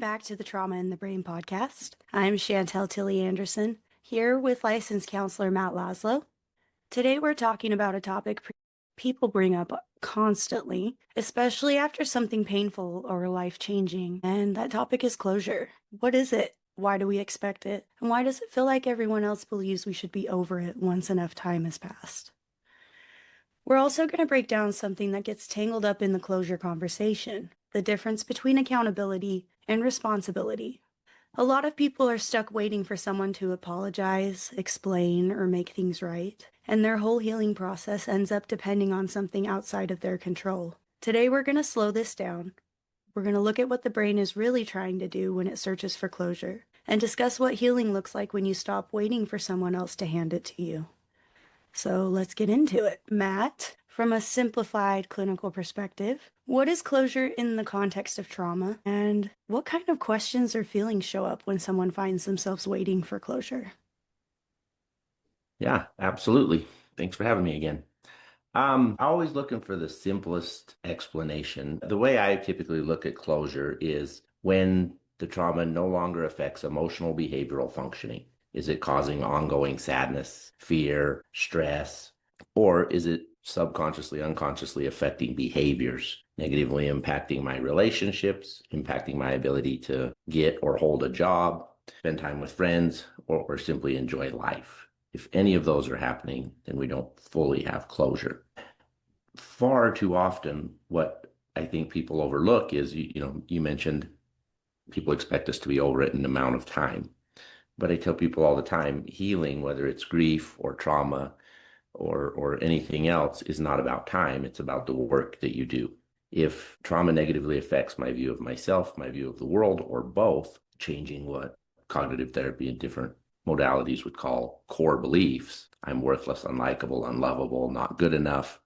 back to the Trauma in the Brain podcast. I'm Chantell Tilly Anderson, here with licensed counselor Matt Laszlo. Today we're talking about a topic people bring up constantly, especially after something painful or life-changing, and that topic is closure. What is it? Why do we expect it? And why does it feel like everyone else believes we should be over it once enough time has passed? We're also going to break down something that gets tangled up in the closure conversation, the difference between accountability and responsibility. A lot of people are stuck waiting for someone to apologize, explain, or make things right, and their whole healing process ends up depending on something outside of their control. Today we're going to slow this down. We're going to look at what the brain is really trying to do when it searches for closure, and discuss what healing looks like when you stop waiting for someone else to hand it to you. So let's get into it. Matt, from a simplified clinical perspective, what is closure in the context of trauma, and what kind of questions or feelings show up when someone finds themselves waiting for closure? Yeah, absolutely. Thanks for having me again. I'm always looking for the simplest explanation. The way I typically look at closure is when the trauma no longer affects emotional behavioral functioning. Is it causing ongoing sadness, fear, stress, or is it subconsciously, unconsciously affecting behaviors, negatively impacting my relationships, impacting my ability to get or hold a job, spend time with friends, or simply enjoy life? If any of those are happening, then we don't fully have closure. Far too often, what I think people overlook is, you mentioned people expect us to be over it in an amount of time. But I tell people all the time, healing, whether it's grief or trauma or anything else, is not about time. It's about the work that you do. If trauma negatively affects my view of myself, my view of the world, or both, changing what cognitive therapy and different modalities would call core beliefs, I'm worthless, unlikable, unlovable, not good enough,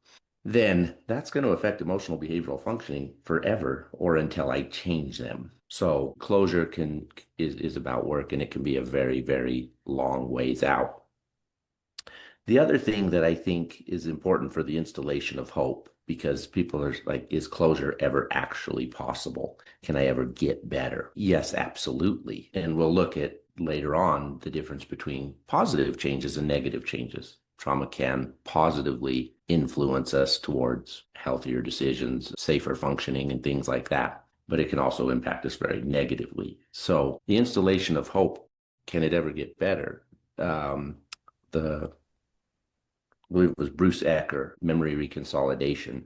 then that's going to affect emotional behavioral functioning forever or until I change them. So closure is about work, and it can be a very, very long ways out. The other thing that I think is important for the installation of hope, because people are like, is closure ever actually possible? Can I ever get better? Yes, absolutely. And we'll look at later on the difference between positive changes and negative changes. Trauma can positively influence us towards healthier decisions, safer functioning, and things like that. But it can also impact us very negatively. So the installation of hope, can it ever get better? The I believe it was Bruce Ecker, memory reconsolidation.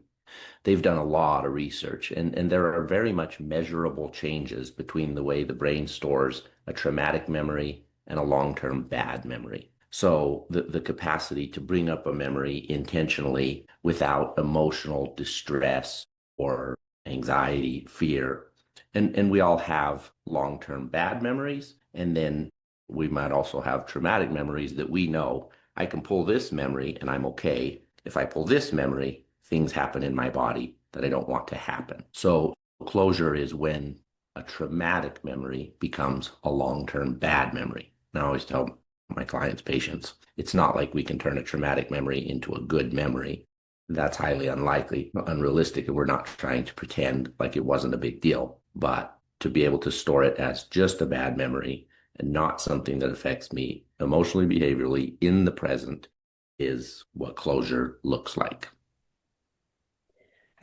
They've done a lot of research, and there are very much measurable changes between the way the brain stores a traumatic memory and a long-term bad memory. So the capacity to bring up a memory intentionally without emotional distress or anxiety, fear. And we all have long-term bad memories, and then we might also have traumatic memories that we know I can pull this memory and I'm okay. If I pull this memory, things happen in my body that I don't want to happen. So closure is when a traumatic memory becomes a long-term bad memory. And I always tell my clients, patients, it's not like we can turn a traumatic memory into a good memory. That's highly unlikely, unrealistic, and we're not trying to pretend like it wasn't a big deal. But to be able to store it as just a bad memory and not something that affects me emotionally, behaviorally in the present is what closure looks like.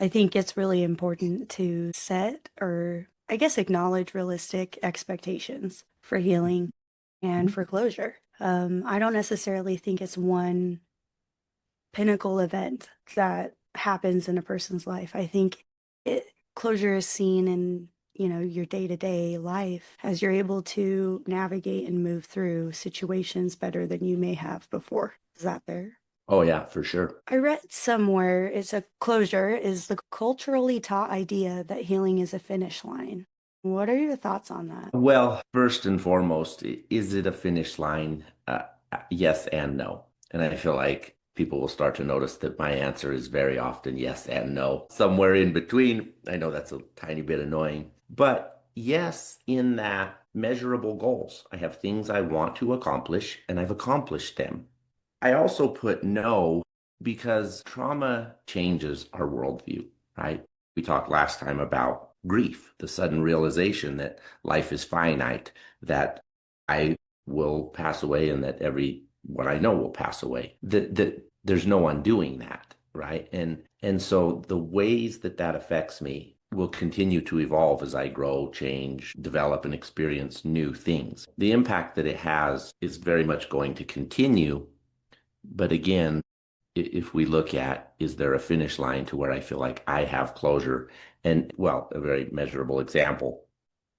I think it's really important to set, or I guess acknowledge, realistic expectations for healing and for closure. I don't necessarily think it's one pinnacle event that happens in a person's life. I think closure is seen in, your day-to-day life as you're able to navigate and move through situations better than you may have before. Is that fair? Oh, yeah, for sure. I read somewhere it's a closure is the culturally taught idea that healing is a finish line. What are your thoughts on that? Well, first and foremost, is it a finish line? Yes and no. And I feel like people will start to notice that my answer is very often yes and no. Somewhere in between. I know that's a tiny bit annoying, but yes, in that measurable goals. I have things I want to accomplish and I've accomplished them. I also put no because trauma changes our worldview, right? We talked last time about grief, the sudden realization that life is finite, that I will pass away and that what I know will pass away. That there's no undoing that, right? And so the ways that that affects me will continue to evolve as I grow, change, develop, and experience new things. The impact that it has is very much going to continue. But again, if we look at, is there a finish line to where I feel like I have closure? And well, a very measurable example,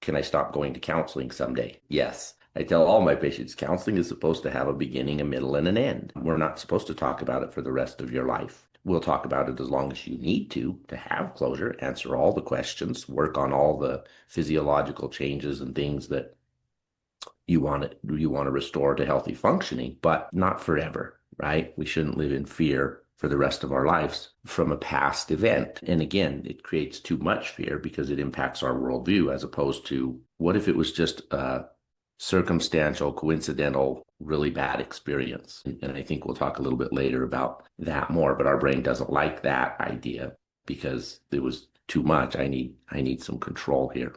can I stop going to counseling someday? Yes. I tell all my patients counseling is supposed to have a beginning, a middle, and an end. We're not supposed to talk about it for the rest of your life. We'll talk about it as long as you need to have closure, answer all the questions, work on all the physiological changes and things that you want to restore to healthy functioning, but not forever, right? We shouldn't live in fear for the rest of our lives from a past event. And again, it creates too much fear because it impacts our worldview, as opposed to, what if it was just a circumstantial, coincidental, really bad experience? And I think we'll talk a little bit later about that more, but our brain doesn't like that idea because it was too much. I need some control here.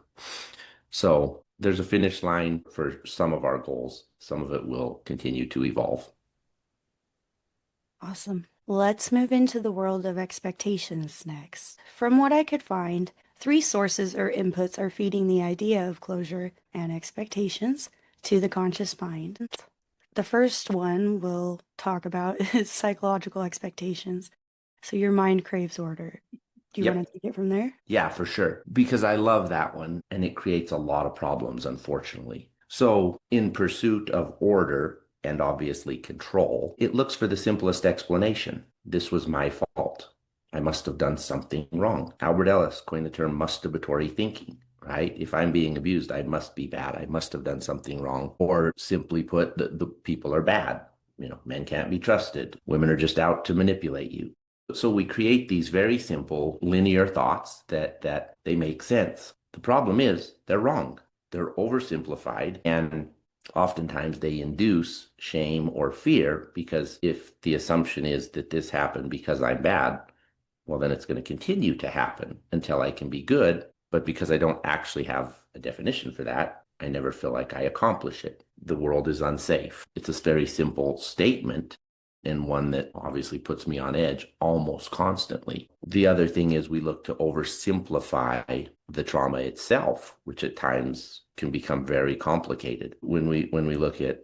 So there's a finish line for some of our goals. Some of it will continue to evolve. Awesome. Let's move into the world of expectations next. From what I could find, three sources or inputs are feeding the idea of closure and expectations to the conscious mind. The first one we'll talk about is psychological expectations. So your mind craves order. Do you want Yep. to take it from there? Yeah, for sure. Because I love that one and it creates a lot of problems, unfortunately. So, in pursuit of order and obviously control, it looks for the simplest explanation. This was my fault. I must have done something wrong. Albert Ellis coined the term masturbatory thinking, right? If I'm being abused, I must be bad. I must have done something wrong. Or simply put, the people are bad. Men can't be trusted. Women are just out to manipulate you. So we create these very simple linear thoughts that they make sense. The problem is they're wrong. They're oversimplified, and oftentimes they induce shame or fear, because if the assumption is that this happened because I'm bad, well, then it's going to continue to happen until I can be good. But because I don't actually have a definition for that, I never feel like I accomplish it. The world is unsafe. It's a very simple statement, and one that obviously puts me on edge almost constantly. The other thing is we look to oversimplify the trauma itself, which at times can become very complicated. When we look at,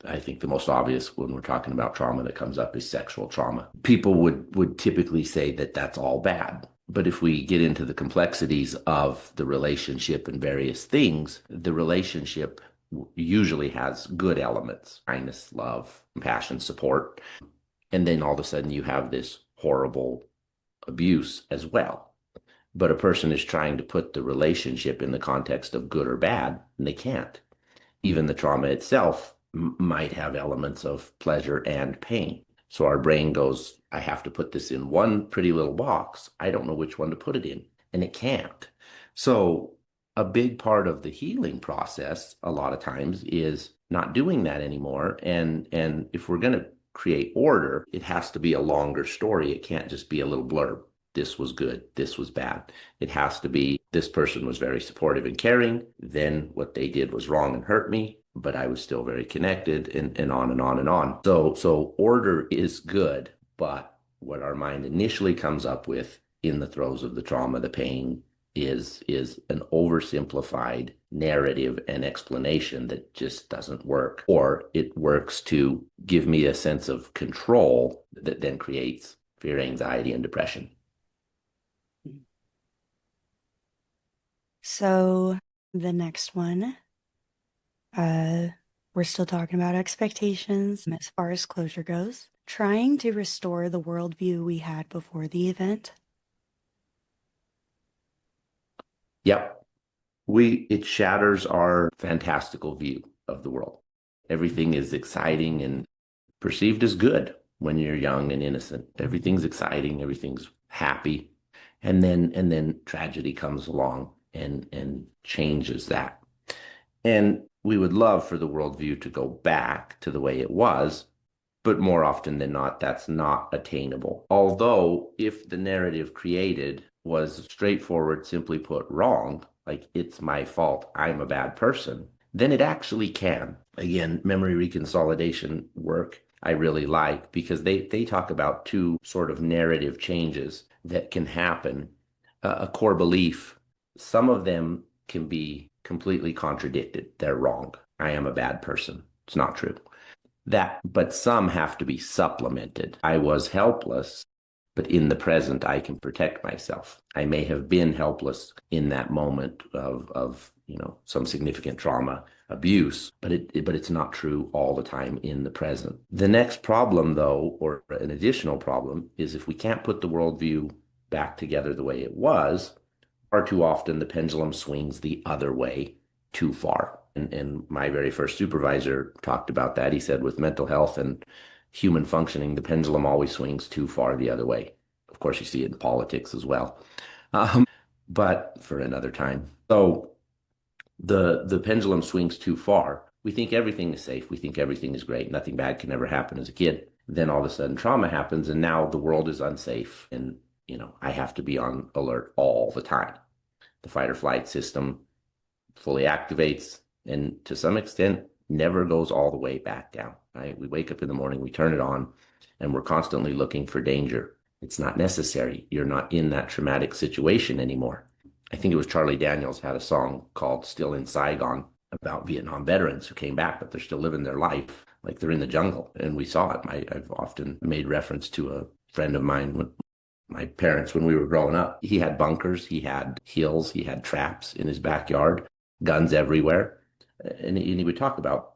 I think the most obvious when we're talking about trauma that comes up is sexual trauma. People would typically say that that's all bad. But if we get into the complexities of the relationship and various things, the relationship usually has good elements: kindness, love, compassion, support. And then all of a sudden you have this horrible abuse as well. But a person is trying to put the relationship in the context of good or bad, and they can't. Even the trauma itself might have elements of pleasure and pain. So our brain goes, I have to put this in one pretty little box. I don't know which one to put it in. And it can't. So a big part of the healing process a lot of times is not doing that anymore. And if we're going to create order, it has to be a longer story. It can't just be a little blurb. This was good. This was bad. It has to be, this person was very supportive and caring. Then what they did was wrong and hurt me, but I was still very connected, and on and on and on. So order is good, but what our mind initially comes up with in the throes of the trauma, the pain, is an oversimplified narrative and explanation that just doesn't work. Or it works to give me a sense of control that then creates fear, anxiety, and depression. So the next one, we're still talking about expectations as far as closure goes. Trying to restore the worldview we had before the event. Yep. It shatters our fantastical view of the world. Everything is exciting and perceived as good when you're young and innocent. Everything's exciting, everything's happy. And then tragedy comes along and changes that. And we would love for the worldview to go back to the way it was, but more often than not, that's not attainable. Although, if the narrative created was straightforward, simply put, wrong, like it's my fault, I'm a bad person, then it actually can. Again, memory reconsolidation work I really like because they talk about two sort of narrative changes that can happen. A core belief, some of them can be completely contradicted. They're wrong. I am a bad person. It's not true. But some have to be supplemented. I was helpless, but in the present, I can protect myself. I may have been helpless in that moment of some significant trauma, abuse, but it's not true all the time in the present. The next problem, though, or an additional problem, is if we can't put the worldview back together the way it was, far too often the pendulum swings the other way too far. And my very first supervisor talked about that. He said with mental health and human functioning, the pendulum always swings too far the other way. Of course, you see it in politics as well, but for another time. So the pendulum swings too far. We think everything is safe. We think everything is great. Nothing bad can ever happen as a kid. Then all of a sudden trauma happens, and now the world is unsafe. And I have to be on alert all the time. The fight or flight system fully activates and to some extent never goes all the way back down, right? We wake up in the morning, we turn it on, and we're constantly looking for danger. It's not necessary. You're not in that traumatic situation anymore. I think it was Charlie Daniels had a song called Still in Saigon about Vietnam veterans who came back, but they're still living their life like they're in the jungle. And we saw it. I've often made reference to a friend of mine, my parents, when we were growing up. He had bunkers, he had hills, he had traps in his backyard, guns everywhere. And he would talk about,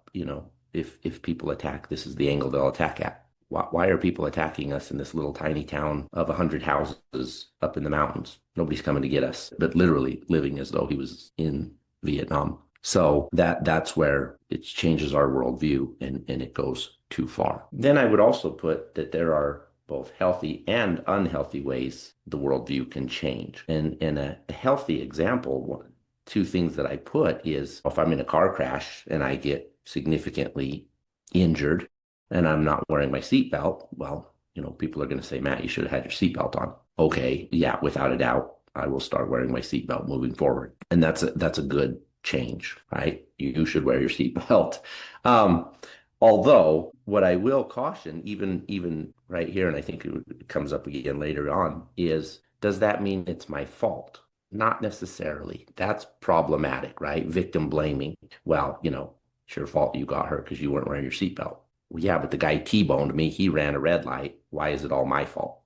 if people attack, this is the angle they'll attack at. Why are people attacking us in this little tiny town of 100 houses up in the mountains? Nobody's coming to get us, but literally living as though he was in Vietnam. So that's where it changes our worldview and it goes too far. Then I would also put that there are both healthy and unhealthy ways the worldview can change. And a healthy example, two things that I put is if I'm in a car crash and I get significantly injured and I'm not wearing my seatbelt, well, people are going to say, Matt, you should have had your seatbelt on. Okay, yeah, without a doubt, I will start wearing my seatbelt moving forward. And that's a good change, right? You should wear your seatbelt. Although what I will caution, even right here, and I think it comes up again later on, is does that mean it's my fault? Not necessarily. That's problematic, right? Victim blaming. Well, it's your fault you got hurt because you weren't wearing your seatbelt. Well, yeah, but the guy T-boned me. He ran a red light. Why is it all my fault?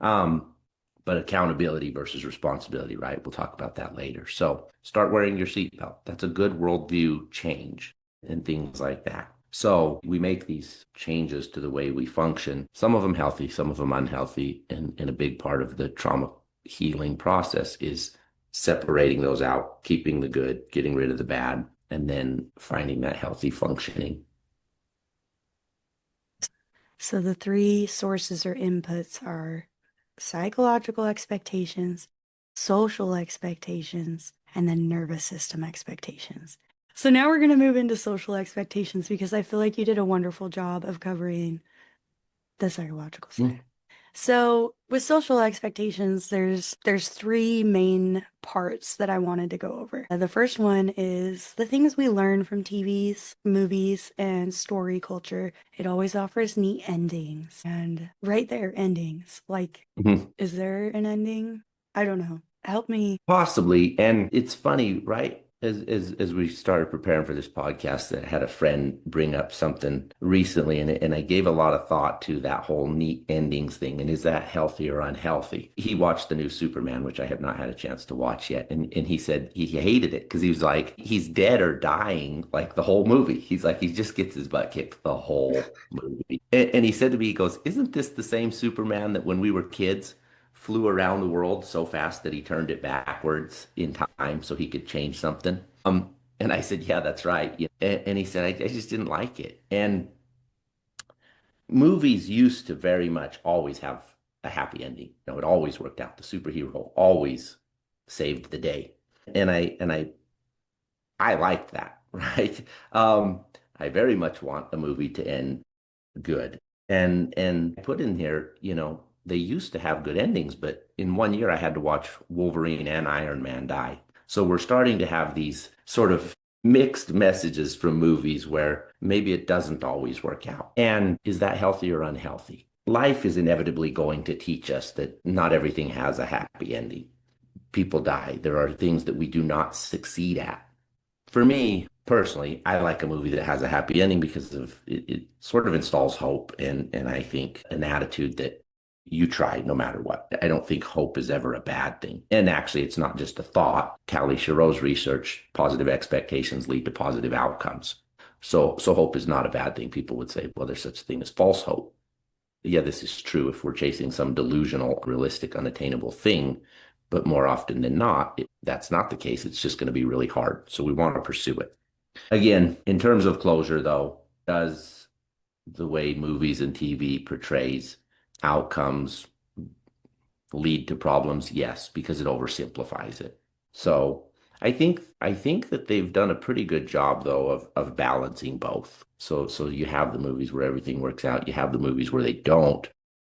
But accountability versus responsibility, right? We'll talk about that later. So start wearing your seatbelt. That's a good worldview change and things like that. So we make these changes to the way we function, some of them healthy, some of them unhealthy. And a big part of the trauma healing process is separating those out, keeping the good, getting rid of the bad, and then finding that healthy functioning. So the three sources or inputs are psychological expectations, social expectations, and then nervous system expectations. So now we're going to move into social expectations because I feel like you did a wonderful job of covering the psychological side. So with social expectations, there's three main parts that I wanted to go over. The first one is the things we learn from TVs, movies, and story culture. It always offers neat endings. And right there, endings. Like, is there an ending? I don't know. Help me. Possibly. And it's funny, right? As we started preparing for this podcast, I had a friend bring up something recently, and I gave a lot of thought to that whole neat endings thing. And is that healthy or unhealthy? He watched the new Superman, which I have not had a chance to watch yet. And he said he hated it because he was like, he's dead or dying like the whole movie. He's like, he just gets his butt kicked the whole movie. And he said to me, he goes, isn't this the same Superman that when we were kids flew around the world so fast that he turned it backwards in time so he could change something? And I said, yeah, that's right. Yeah. And he said, I just didn't like it. And movies used to very much always have a happy ending. It always worked out. The superhero always saved the day. And I liked that, right? I very much want a movie to end good. And put in here, they used to have good endings, but in one year I had to watch Wolverine and Iron Man die. So we're starting to have these sort of mixed messages from movies where maybe it doesn't always work out. And is that healthy or unhealthy? Life is inevitably going to teach us that not everything has a happy ending. People die. There are things that we do not succeed at. For me personally, I like a movie that has a happy ending because of it sort of installs hope and I think an attitude that you try no matter what. I don't think hope is ever a bad thing. And actually, it's not just a thought. Callie Charo's research, positive expectations lead to positive outcomes. So hope is not a bad thing. People would say, well, there's such a thing as false hope. Yeah, this is true if we're chasing some delusional, realistic, unattainable thing. But more often than not, that's not the case. It's just going to be really hard. So we want to pursue it. Again, in terms of closure, though, does the way movies and TV portrays outcomes lead to problems? Yes, because it oversimplifies it. So I think that they've done a pretty good job though of balancing both. So you have the movies where everything works out, you have the movies where they don't.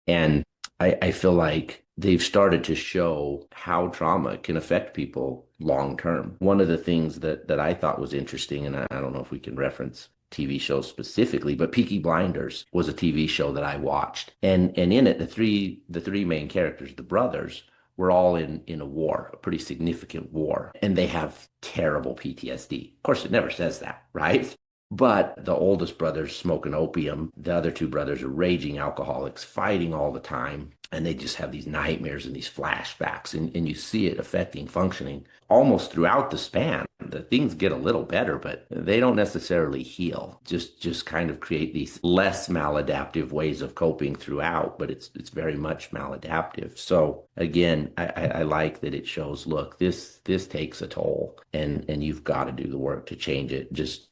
And I feel like they've started to show how trauma can affect people long term. One of the things that I thought was interesting, and I don't know if we can reference TV shows specifically, but Peaky Blinders was a TV show that I watched. And in it, the three main characters, the brothers, were all in a war, a pretty significant war, and they have terrible PTSD. Of course, it never says that, right? But the oldest brother's smoking opium. The other two brothers are raging alcoholics, fighting all the time. And they just have these nightmares and these flashbacks. And you see it affecting functioning almost throughout the span. The things get a little better, but they don't necessarily heal. Just kind of create these less maladaptive ways of coping throughout, but it's very much maladaptive. So again, I like that it shows, look, this takes a toll and you've got to do the work to change it. Just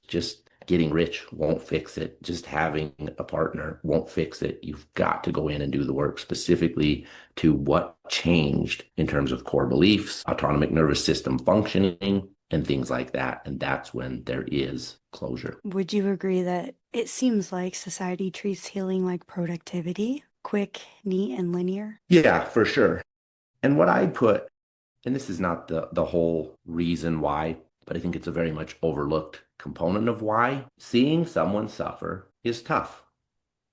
getting rich won't fix it. Just having a partner won't fix it. You've got to go in and do the work specifically to what changed in terms of core beliefs, autonomic nervous system functioning, and things like that. And that's when there is closure. Would you agree that it seems like society treats healing like productivity, quick, neat, and linear? Yeah, for sure. And what I put, and this is not the whole reason why, but I think it's a very much overlooked component of why seeing someone suffer is tough.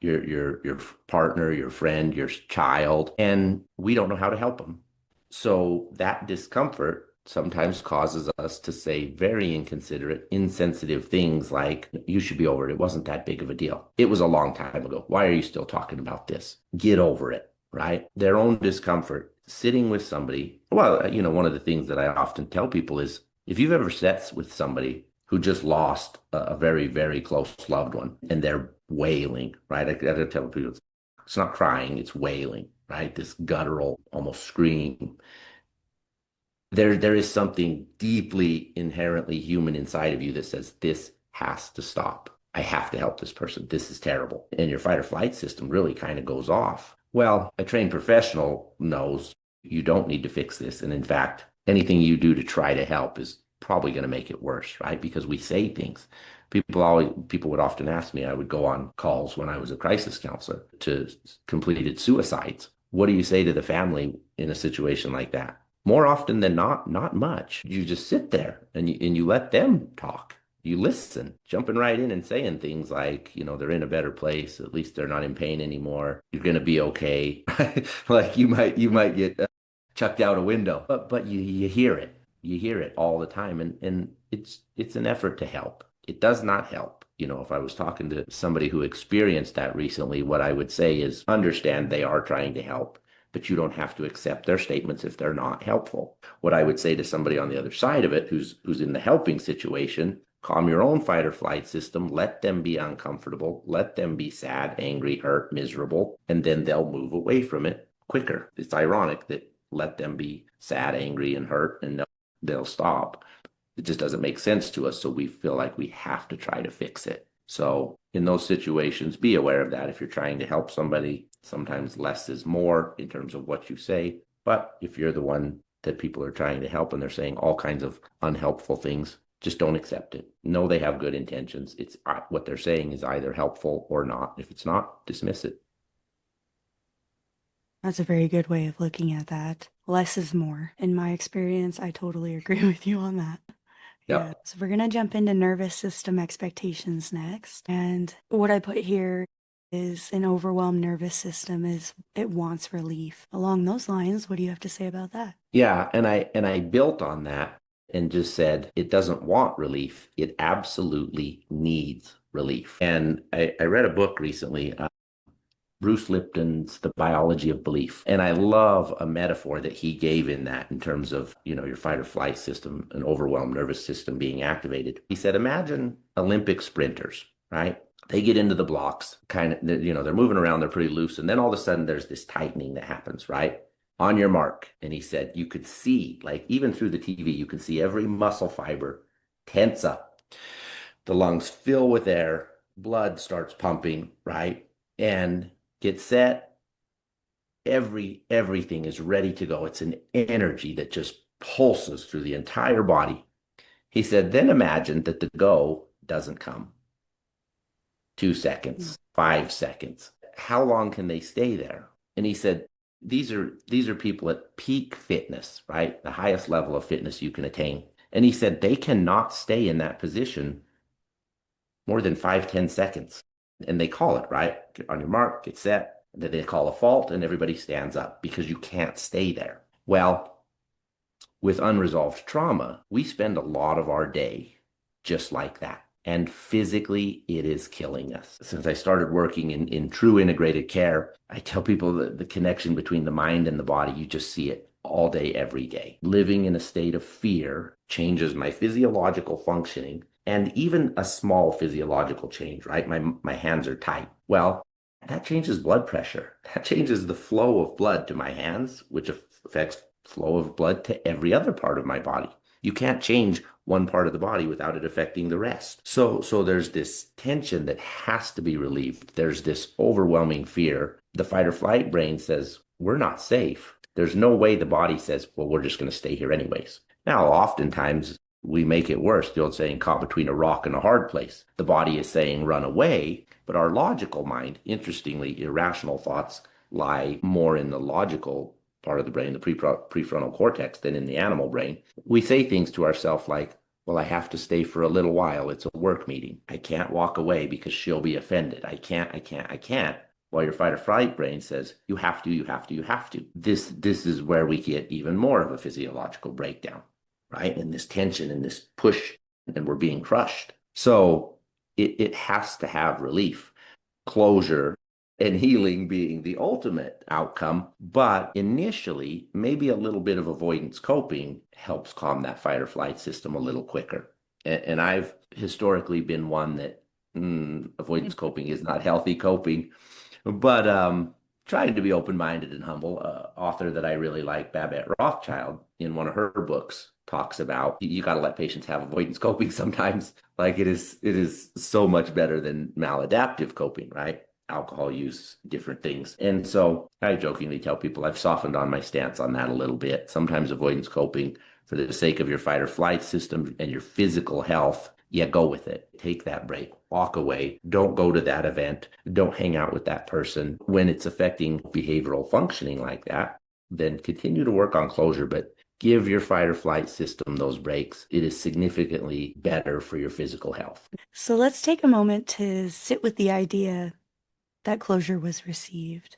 Your partner, your friend, your child, and we don't know how to help them. So that discomfort sometimes causes us to say very inconsiderate, insensitive things like, you should be over it. It wasn't that big of a deal. It was a long time ago. Why are you still talking about this? Get over it, right? Their own discomfort, sitting with somebody. Well, one of the things that I often tell people is if you've ever sat with somebody who just lost a very, very close loved one and they're wailing, right? I gotta tell people it's not crying, it's wailing, right? This guttural, almost scream. There is something deeply inherently human inside of you that says this has to stop. I have to help this person. This is terrible. And your fight or flight system really kind of goes off. Well, a trained professional knows you don't need to fix this. And in fact, anything you do to try to help is probably going to make it worse, right? Because we say things. People would often ask me, I would go on calls when I was a crisis counselor to completed suicides. What do you say to the family in a situation like that? More often than not much. You just sit there and you let them talk. You listen, jumping right in and saying things like, they're in a better place. At least they're not in pain anymore. You're going to be okay. Like you might get chucked out a window, but you hear it. You hear it all the time, and it's an effort to help. It does not help. If I was talking to somebody who experienced that recently, what I would say is understand they are trying to help, but you don't have to accept their statements if they're not helpful. What I would say to somebody on the other side of it who's in the helping situation, calm your own fight or flight system, let them be uncomfortable, let them be sad, angry, hurt, miserable, and then they'll move away from it quicker. It's ironic that let them be sad, angry, and hurt, and they'll stop. It just doesn't make sense to us, so we feel like we have to try to fix it. So in those situations, be aware of that. If you're trying to help somebody, sometimes less is more in terms of what you say. But if you're the one that people are trying to help and they're saying all kinds of unhelpful things, just don't accept it. Know they have good intentions. It's what they're saying is either helpful or not. If it's not, dismiss it. That's a very good way of looking at that. Less is more. In my experience, I totally agree with you on that. Yeah. Yep. So we're going to jump into nervous system expectations next. And what I put here is an overwhelmed nervous system is it wants relief. Along those lines, what do you have to say about that? Yeah, and I built on that and just said it doesn't want relief. It absolutely needs relief. And I read a book recently, Bruce Lipton's The Biology of Belief. And I love a metaphor that he gave in that in terms of, your fight or flight system, an overwhelmed nervous system being activated. He said, imagine Olympic sprinters, right? They get into the blocks, kind of, they're moving around, they're pretty loose. And then all of a sudden there's this tightening that happens, right? On your mark. And he said, you could see, like even through the TV, you can see every muscle fiber tense up. The lungs fill with air, blood starts pumping, right? And get set, everything is ready to go. It's an energy that just pulses through the entire body. He said, then imagine that the go doesn't come. 2 seconds, 5 seconds. How long can they stay there? And he said, these are people at peak fitness, right? The highest level of fitness you can attain. And he said they cannot stay in that position more than 5, 10 seconds. And they call it, right? Get on your mark, get set. Then they call a fault and everybody stands up because you can't stay there. Well, with unresolved trauma, we spend a lot of our day just like that. And physically, it is killing us. Since I started working in true integrated care, I tell people that the connection between the mind and the body, you just see it all day, every day. Living in a state of fear changes my physiological functioning and even a small physiological change, right? My hands are tight. Well, that changes blood pressure. That changes the flow of blood to my hands, which affects flow of blood to every other part of my body. You can't change one part of the body without it affecting the rest. So there's this tension that has to be relieved. There's this overwhelming fear. The fight or flight brain says, we're not safe. There's no way the body says, well, we're just going to stay here anyways. Now, oftentimes we make it worse. The old saying, caught between a rock and a hard place. The body is saying, run away. But our logical mind, interestingly, irrational thoughts lie more in the logical part of the brain, the prefrontal cortex, than in the animal brain. We say things to ourselves like, well, I have to stay for a little while. It's a work meeting. I can't walk away because she'll be offended. I can't. While your fight or flight brain says, you have to, you have to, you have to. This is where we get even more of a physiological breakdown, right? And this tension and this push, and we're being crushed. So it has to have relief, closure, and healing being the ultimate outcome. But initially, maybe a little bit of avoidance coping helps calm that fight or flight system a little quicker. And I've historically been one that avoidance coping is not healthy coping, but trying to be open-minded and humble. Author that I really like, Babette Rothschild, in one of her books, talks about you got to let patients have avoidance coping sometimes. Like it is so much better than maladaptive coping, right? Alcohol use, different things. And so I jokingly tell people I've softened on my stance on that a little bit. Sometimes avoidance coping for the sake of your fight or flight system and your physical health, yeah, go with it. Take that break, walk away. Don't go to that event. Don't hang out with that person. When it's affecting behavioral functioning like that, then continue to work on closure, but give your fight or flight system those breaks. It is significantly better for your physical health. So let's take a moment to sit with the idea that closure was received.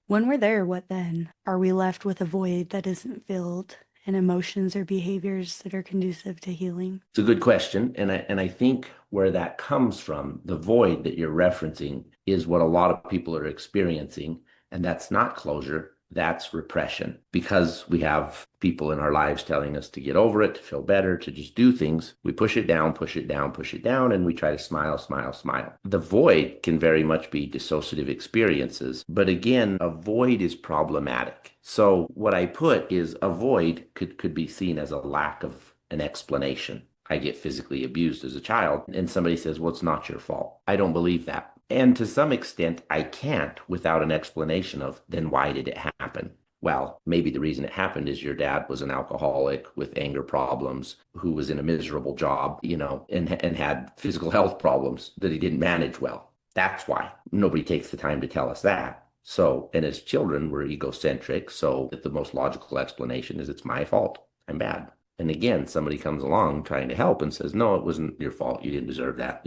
When we're there, what then? Are we left with a void that isn't filled and emotions or behaviors that are conducive to healing? It's a good question. And I think where that comes from, the void that you're referencing, is what a lot of people are experiencing. And that's not closure. That's repression, because we have people in our lives telling us to get over it, to feel better, to just do things. We push it down, push it down, push it down, and we try to smile, smile, smile. The void can very much be dissociative experiences, but again, a void is problematic. So what I put is a void could be seen as a lack of an explanation. I get physically abused as a child, and somebody says, well, it's not your fault. I don't believe that. And to some extent, I can't without an explanation of, then why did it happen? Well, maybe the reason it happened is your dad was an alcoholic with anger problems, who was in a miserable job, and had physical health problems that he didn't manage well. That's why. Nobody takes the time to tell us that. So, and as children, we're egocentric. So the most logical explanation is it's my fault. I'm bad. And again, somebody comes along trying to help and says, no, it wasn't your fault. You didn't deserve that.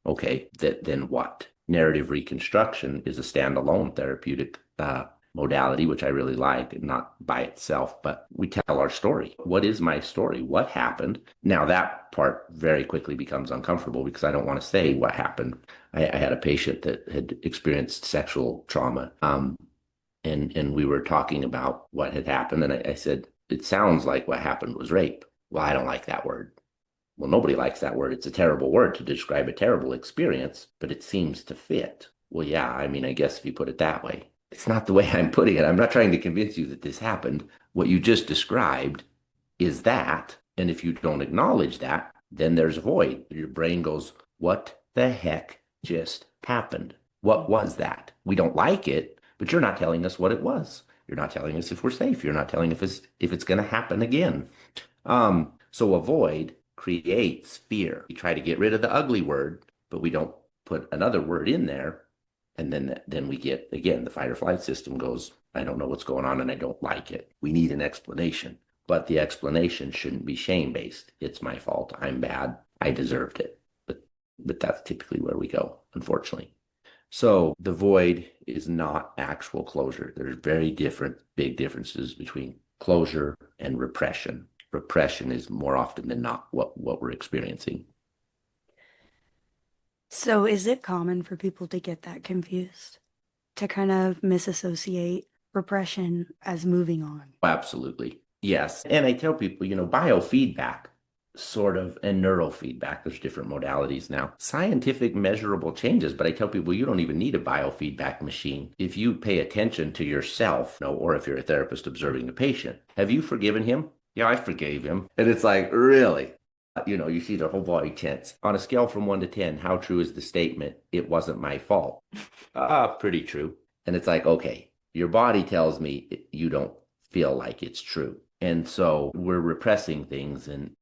Okay, then what? Narrative reconstruction is a standalone therapeutic modality, which I really like, and not by itself, but we tell our story. What is my story? What happened? Now, that part very quickly becomes uncomfortable because I don't want to say what happened. I had a patient that had experienced sexual trauma, and we were talking about what had happened, and I said, it sounds like what happened was rape. Well, I don't like that word. Well, nobody likes that word. It's a terrible word to describe a terrible experience, but it seems to fit. Well, yeah, I mean, I guess if you put it that way. It's not the way I'm putting it. I'm not trying to convince you that this happened. What you just described is that. And if you don't acknowledge that, then there's a void. Your brain goes, what the heck just happened? What was that? We don't like it, but you're not telling us what it was. You're not telling us if we're safe. You're not telling if it's going to happen again. So a void creates fear. We try to get rid of the ugly word, but we don't put another word in there. And then we get, again, the fight or flight system goes, I don't know what's going on and I don't like it. We need an explanation. But the explanation shouldn't be shame-based. It's my fault. I'm bad. I deserved it. But that's typically where we go, unfortunately. So the void is not actual closure. There's very different, big differences between closure and repression. Repression is more often than not what we're experiencing. So is it common for people to get that confused, to kind of misassociate repression as moving on? Absolutely. Yes. And I tell people, biofeedback sort of and neurofeedback, there's different modalities now. Scientific measurable changes, but I tell people you don't even need a biofeedback machine. If you pay attention to yourself, or if you're a therapist observing a patient, have you forgiven him? Yeah, I forgave him. And it's like, really? You see their whole body tense. On a scale from 1 to 10, how true is the statement, it wasn't my fault? Pretty true. And it's like, okay, your body tells me you don't feel like it's true. And so we're repressing things and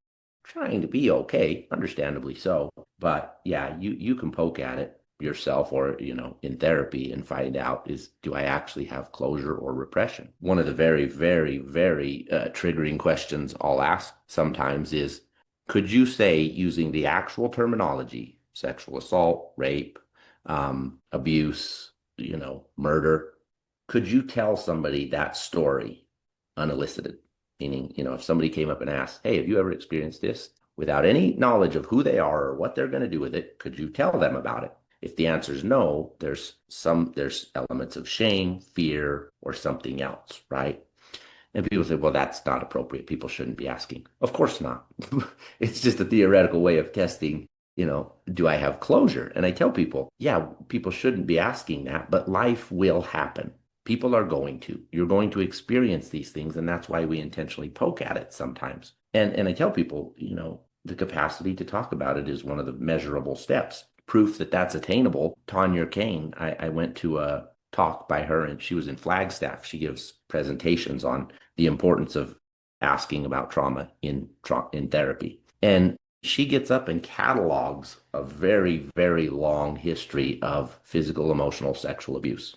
trying to be okay, understandably so. But yeah, you can poke at it yourself or, in therapy and find out do I actually have closure or repression? One of the very, very, very triggering questions I'll ask sometimes is, could you say, using the actual terminology, sexual assault, rape, abuse, murder, could you tell somebody that story unelicited? Meaning, if somebody came up and asked, hey, have you ever experienced this? Without any knowledge of who they are or what they're going to do with it, could you tell them about it? If the answer is no, there's elements of shame, fear, or something else, right? And people say, well, that's not appropriate. People shouldn't be asking. Of course not. It's just a theoretical way of testing, do I have closure? And I tell people, yeah, people shouldn't be asking that, but life will happen. People are going to. You're going to experience these things, and that's why we intentionally poke at it sometimes. And I tell people, the capacity to talk about it is one of the measurable steps. Proof that that's attainable. Tanya Kane, I went to a talk by her, and she was in Flagstaff. She gives presentations on the importance of asking about trauma in therapy. And she gets up and catalogs a very, very long history of physical, emotional, sexual abuse.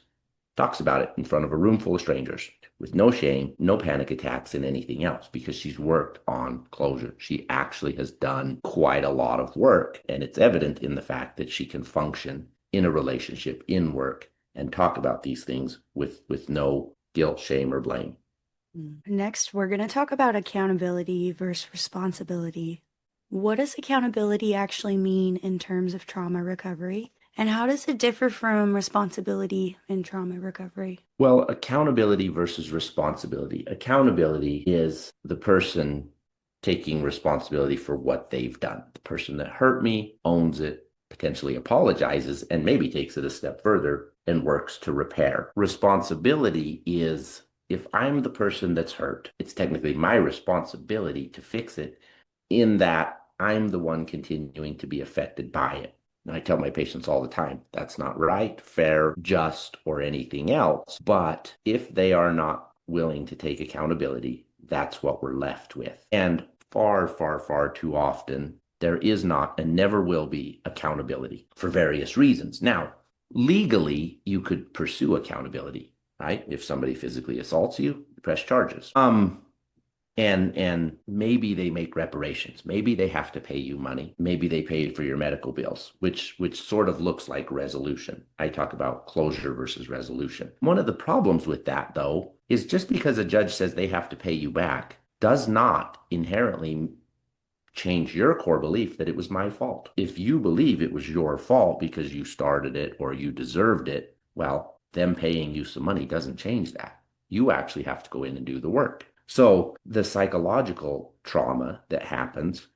Talks about it in front of a room full of strangers with no shame, no panic attacks, and anything else because she's worked on closure. She actually has done quite a lot of work, and it's evident in the fact that she can function in a relationship, in work, and talk about these things with no guilt, shame, or blame. Next, we're going to talk about accountability versus responsibility. What does accountability actually mean in terms of trauma recovery? And how does it differ from responsibility in trauma recovery? Well, accountability versus responsibility. Accountability is the person taking responsibility for what they've done. The person that hurt me owns it, potentially apologizes, and maybe takes it a step further and works to repair. Responsibility is, if I'm the person that's hurt, it's technically my responsibility to fix it, in that I'm the one continuing to be affected by it. And I tell my patients all the time, that's not right, fair, just, or anything else. But if they are not willing to take accountability, that's what we're left with. And far, far, far too often, there is not and never will be accountability for various reasons. Now, Legally, you could pursue accountability, right? If somebody physically assaults you, press charges. And maybe they make reparations. Maybe they have to pay you money. Maybe they pay for your medical bills, which sort of looks like resolution. I talk about closure versus resolution. One of the problems with that, though, is just because a judge says they have to pay you back does not inherently change your core belief that it was my fault. If you believe it was your fault because you started it or you deserved it, well, them paying you some money doesn't change that. You actually have to go in and do the work. So the psychological trauma that happens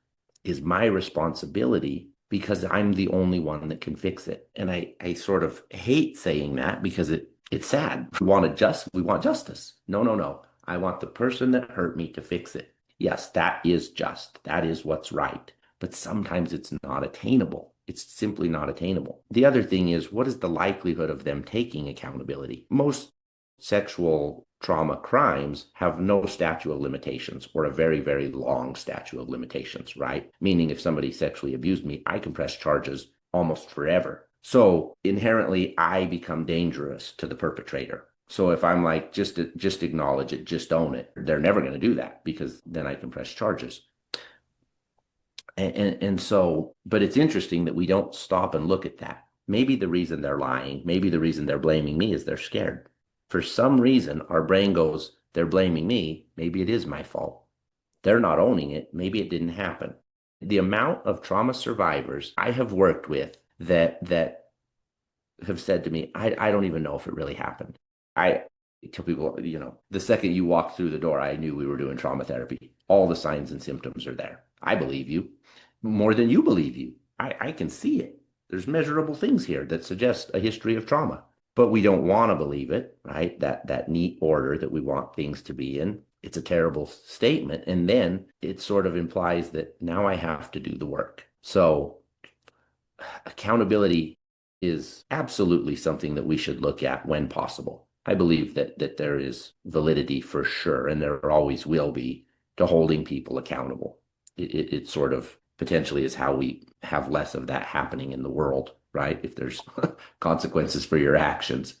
is my responsibility because I'm the only one that can fix it. And I sort of hate saying that because it's sad. We want justice. No, no, no. I want the person that hurt me to fix it. Yes, that is just. That is what's right. But sometimes it's not attainable. It's simply not attainable. The other thing is, what is the likelihood of them taking accountability? Most sexual trauma crimes have no statute of limitations or a very, very long statute of limitations, right? Meaning if somebody sexually abused me, I can press charges almost forever. So inherently, I become dangerous to the perpetrator. So if I'm like, just acknowledge it, just own it, they're never going to do that because then I can press charges. And so, but it's interesting that we don't stop and look at that. Maybe the reason they're lying, maybe the reason they're blaming me is they're scared. For some reason, our brain goes, they're blaming me. Maybe it is my fault. They're not owning it. Maybe it didn't happen. The amount of trauma survivors I have worked with that have said to me, I don't even know if it really happened. I tell people, the second you walked through the door, I knew we were doing trauma therapy. All the signs and symptoms are there. I believe you more than you believe you. I can see it. There's measurable things here that suggest a history of trauma, but we don't want to believe it, right? That neat order that we want things to be in. It's a terrible statement. And then it sort of implies that now I have to do the work. So accountability is absolutely something that we should look at when possible. I believe that there is validity for sure, and there always will be, to holding people accountable. It sort of potentially is how we have less of that happening in the world, right? If there's consequences for your actions.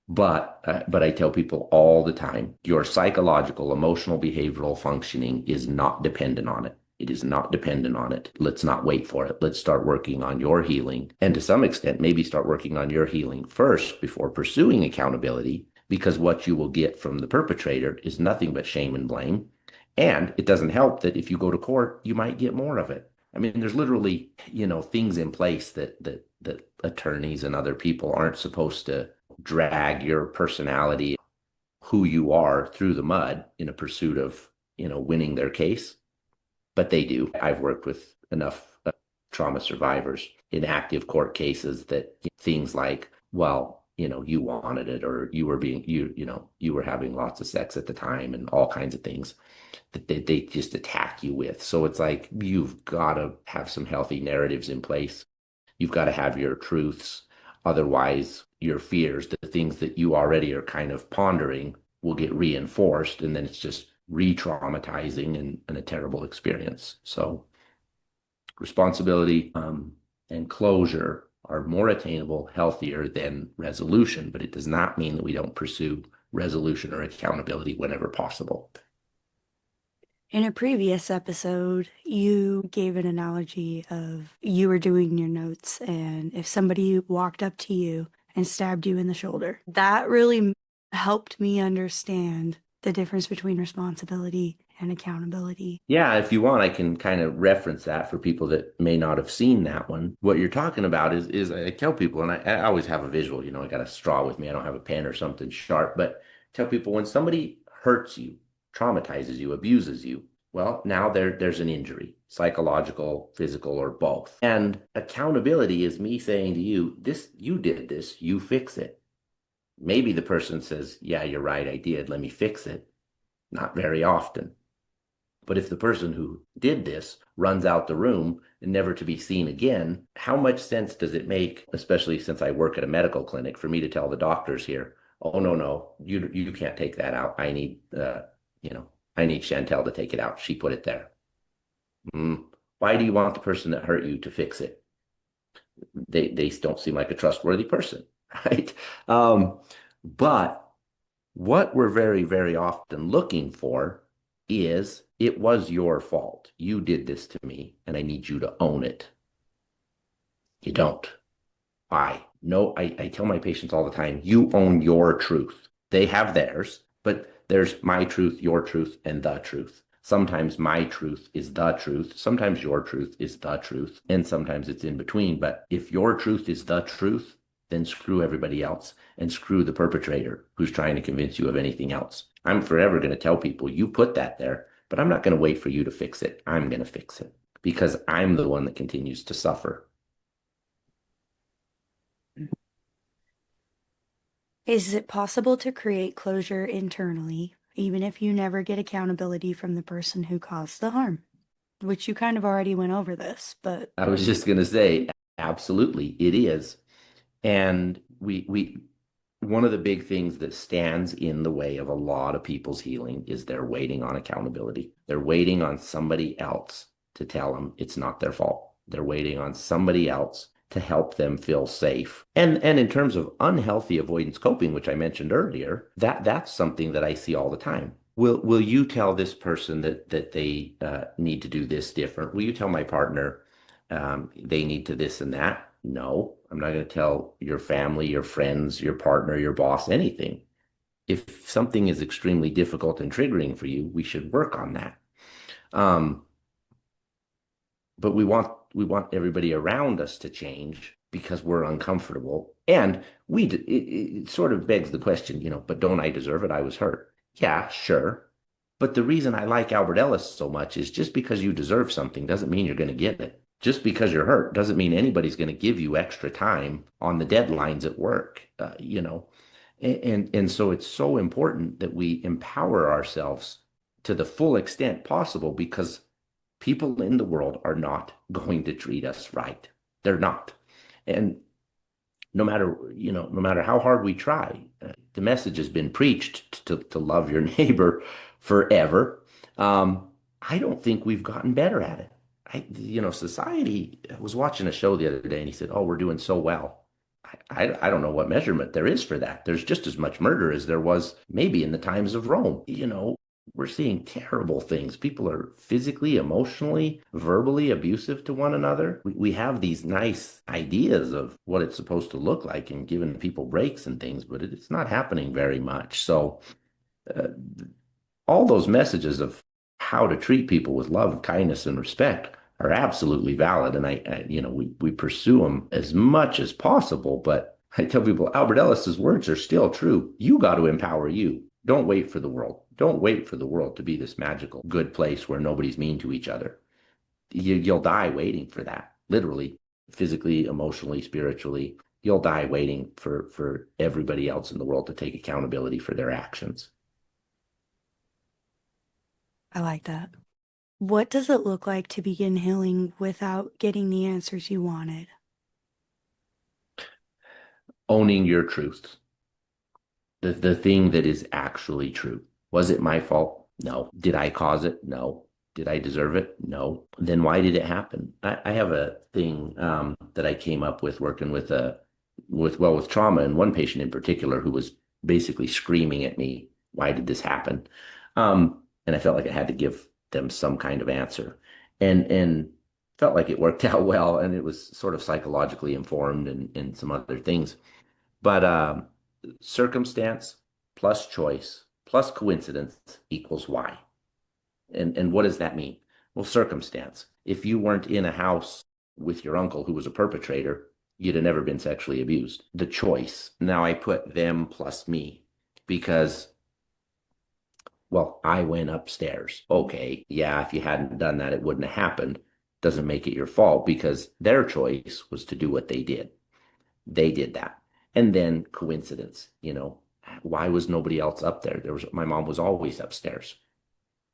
But I tell people all the time, your psychological, emotional, behavioral functioning is not dependent on it. It is not dependent on it. Let's not wait for it. Let's start working on your healing. And to some extent, maybe start working on your healing first before pursuing accountability, because what you will get from the perpetrator is nothing but shame and blame. And it doesn't help that if you go to court, you might get more of it. I mean, there's literally, things in place that attorneys and other people aren't supposed to drag your personality, who you are, through the mud in a pursuit of, winning their case. But they do. I've worked with enough trauma survivors in active court cases that things like, well, you wanted it, or you were being, you were having lots of sex at the time, and all kinds of things that they just attack you with. So it's like, you've got to have some healthy narratives in place. You've got to have your truths. Otherwise, your fears, the things that you already are kind of pondering, will get reinforced. And then it's just re-traumatizing and a terrible experience. So responsibility and closure are more attainable, healthier than resolution, but it does not mean that we don't pursue resolution or accountability whenever possible. In a previous episode, you gave an analogy of you were doing your notes, and if somebody walked up to you and stabbed you in the shoulder, that really helped me understand the difference between responsibility and accountability. Yeah, if you want, I can kind of reference that for people that may not have seen that one. What you're talking about is I tell people, and I always have a visual, I got a straw with me. I don't have a pen or something sharp, but tell people, when somebody hurts you, traumatizes you, abuses you, well, now there's an injury, psychological, physical, or both. And accountability is me saying to you, you did this, you fix it. Maybe the person says, yeah, you're right, I did, let me fix it. Not very often. But if the person who did this runs out the room and never to be seen again, how much sense does it make, especially since I work at a medical clinic, for me to tell the doctors here, oh, no, you can't take that out. I need, I need Chantell to take it out. She put it there. Why do you want the person that hurt you to fix it? They don't seem like a trustworthy person, right? Um, but what we're very, very often looking for is it was your fault. You did this to me, and I need you to own it. You don't. Why? No, I tell my patients all the time, you own your truth. They have theirs, but there's my truth, your truth, and the truth. Sometimes my truth is the truth. Sometimes your truth is the truth. And sometimes it's in between. But if your truth is the truth, then screw everybody else and screw the perpetrator who's trying to convince you of anything else. I'm forever going to tell people, you put that there, but I'm not going to wait for you to fix it. I'm going to fix it because I'm the one that continues to suffer. Is it possible to create closure internally, even if you never get accountability from the person who caused the harm? Which you kind of already went over this, but I was just going to say, absolutely, it is. And we one of the big things that stands in the way of a lot of people's healing is they're waiting on accountability. They're waiting on somebody else to tell them it's not their fault. They're waiting on somebody else to help them feel safe. And in terms of unhealthy avoidance coping, which I mentioned earlier, that's something that I see all the time. Will you tell this person that they need to do this different? Will you tell my partner they need to this and that? No, I'm not going to tell your family, your friends, your partner, your boss, anything. If something is extremely difficult and triggering for you, we should work on that. Um, but we want everybody around us to change because we're uncomfortable. And it sort of begs the question, but don't I deserve it? I was hurt. Yeah, sure. But the reason I like Albert Ellis so much is just because you deserve something doesn't mean you're going to get it. Just because you're hurt doesn't mean anybody's going to give you extra time on the deadlines at work, And so it's so important that we empower ourselves to the full extent possible because people in the world are not going to treat us right. They're not. And no matter how hard we try, the message has been preached to love your neighbor forever. I don't think we've gotten better at it. Society I was watching a show the other day and he said, "Oh, we're doing so well." I don't know what measurement there is for that. There's just as much murder as there was maybe in the times of Rome. We're seeing terrible things. People are physically, emotionally, verbally abusive to one another. We have these nice ideas of what it's supposed to look like and giving people breaks and things, but it's not happening very much. So, uh, all those messages of how to treat people with love, kindness, and respect are absolutely valid. And we pursue them as much as possible. But I tell people, Albert Ellis's words are still true. You got to empower you. Don't wait for the world. Don't wait for the world to be this magical, good place where nobody's mean to each other. You'll die waiting for that, literally, physically, emotionally, spiritually. You'll die waiting for everybody else in the world to take accountability for their actions. I like that. What does it look like to begin healing without getting the answers you wanted? Owning your truth, the thing that is actually true. Was it my fault? No. Did I cause it? No. Did I deserve it? No. Then why did it happen? I have a thing that I came up with working with trauma, and one patient in particular who was basically screaming at me, "Why did this happen?" And I felt like I had to give them some kind of answer, and felt like it worked out well, and it was sort of psychologically informed and some other things. But circumstance plus choice plus coincidence equals Y. And what does that mean? Well, circumstance. If you weren't in a house with your uncle who was a perpetrator, you'd have never been sexually abused. The choice. Now I put them plus me because, well, I went upstairs. Okay, yeah, if you hadn't done that, it wouldn't have happened. Doesn't make it your fault because their choice was to do what they did. They did that. And then coincidence, why was nobody else up there? My mom was always upstairs.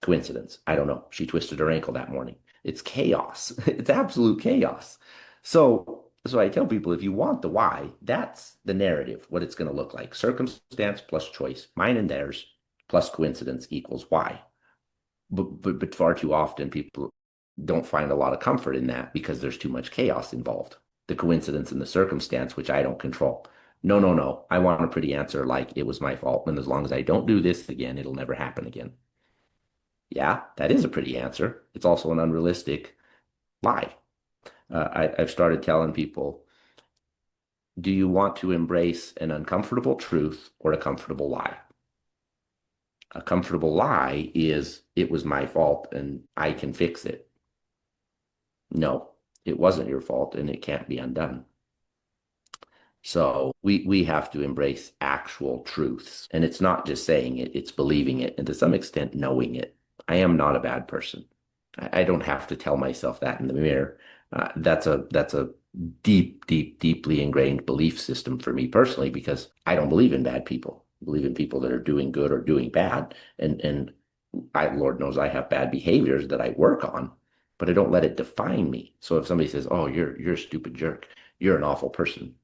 Coincidence. I don't know. She twisted her ankle that morning. It's chaos. It's absolute chaos. So I tell people if you want the why, that's the narrative, what it's going to look like. Circumstance plus choice, mine and theirs, plus coincidence equals why. But far too often people don't find a lot of comfort in that because there's too much chaos involved. the coincidence and the circumstance, which I don't control. No, no, no. I want a pretty answer like it was my fault. And as long as I don't do this again, it'll never happen again. Yeah, that is a pretty answer. It's also an unrealistic lie. I've started telling people, do you want to embrace an uncomfortable truth or a comfortable lie? A comfortable lie is it was my fault and I can fix it. No, it wasn't your fault and it can't be undone. So we have to embrace actual truths. And it's not just saying it, it's believing it, and to some extent knowing it. I am not a bad person. I don't have to tell myself that in the mirror. That's a deeply ingrained belief system for me personally, because I don't believe in bad people. I believe in people that are doing good or doing bad. And Lord knows I have bad behaviors that I work on, but I don't let it define me. So if somebody says, "Oh, you're a stupid jerk. You're an awful person."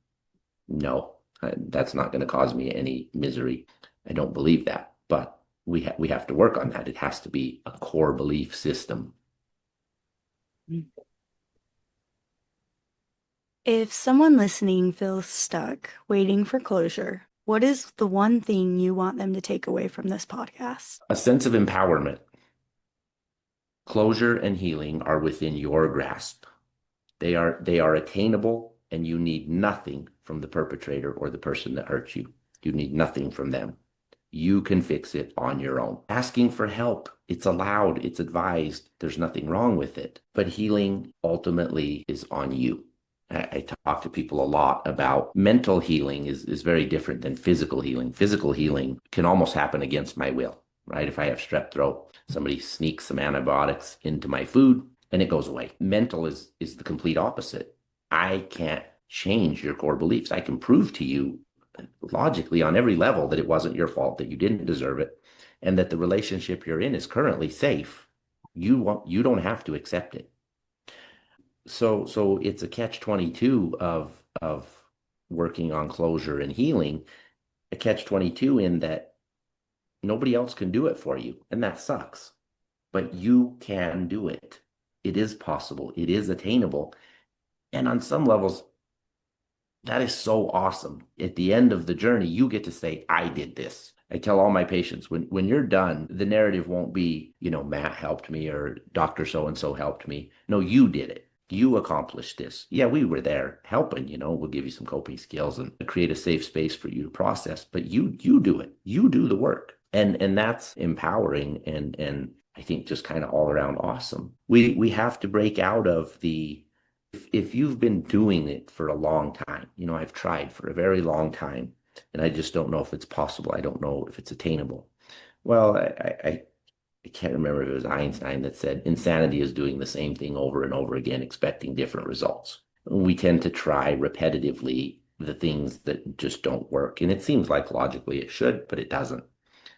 No, that's not going to cause me any misery. I don't believe that, but we have to work on that. It has to be a core belief system. If someone listening feels stuck, waiting for closure, what is the one thing you want them to take away from this podcast? A sense of empowerment. Closure and healing are within your grasp. They are attainable, and you need nothing from the perpetrator or the person that hurt you. You need nothing from them. You can fix it on your own. Asking for help, it's allowed, it's advised. There's nothing wrong with it. But healing ultimately is on you. I talk to people a lot about mental healing is very different than physical healing. Physical healing can almost happen against my will, right? If I have strep throat, somebody sneaks some antibiotics into my food and it goes away. Mental is the complete opposite. I can't change your core beliefs. I can prove to you logically on every level that it wasn't your fault, that you didn't deserve it, and that the relationship you're in is currently safe. You don't have to accept it. So it's a catch-22 of working on closure and healing, a catch-22 in that nobody else can do it for you, and that sucks. But you can do it. It is possible. It is attainable. And on some levels, that is so awesome. At the end of the journey, you get to say, I did this. I tell all my patients, when you're done, the narrative won't be, Matt helped me or Dr. So-and-so helped me. No, you did it. You accomplished this. Yeah, we were there helping, we'll give you some coping skills and create a safe space for you to process, but you do it. You do the work. And that's empowering and I think just kind of all around awesome. We have to break out of the if you've been doing it for a long time, I've tried for a very long time, and I just don't know if it's possible. I don't know if it's attainable. Well, I can't remember if it was Einstein that said insanity is doing the same thing over and over again, expecting different results. We tend to try repetitively the things that just don't work. And it seems like logically it should, but it doesn't.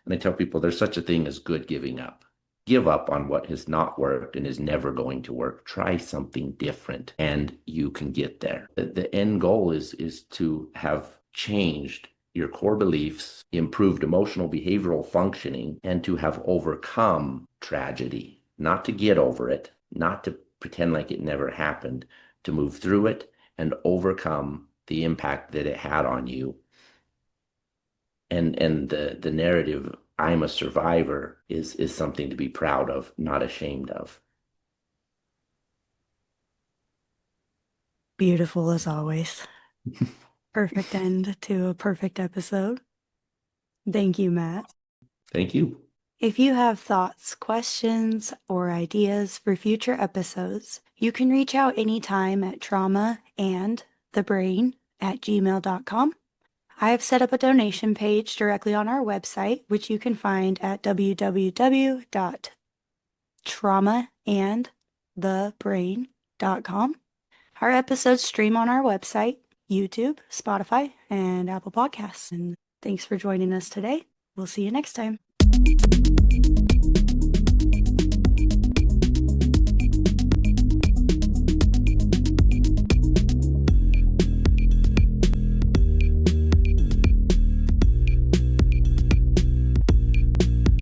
And I tell people there's such a thing as good giving up. Give up on what has not worked and is never going to work. Try something different and you can get there. The end goal is to have changed your core beliefs, improved emotional behavioral functioning, and to have overcome tragedy. Not to get over it, not to pretend like it never happened, to move through it and overcome the impact that it had on you. And the narrative, I'm a survivor, is something to be proud of, not ashamed of. Beautiful as always. Perfect end to a perfect episode. Thank you, Matt. Thank you. If you have thoughts, questions, or ideas for future episodes, you can reach out anytime at traumaandthebrain@gmail.com. I have set up a donation page directly on our website, which you can find at www.traumaandthebrain.com. Our episodes stream on our website, YouTube, Spotify, and Apple Podcasts. And thanks for joining us today. We'll see you next time.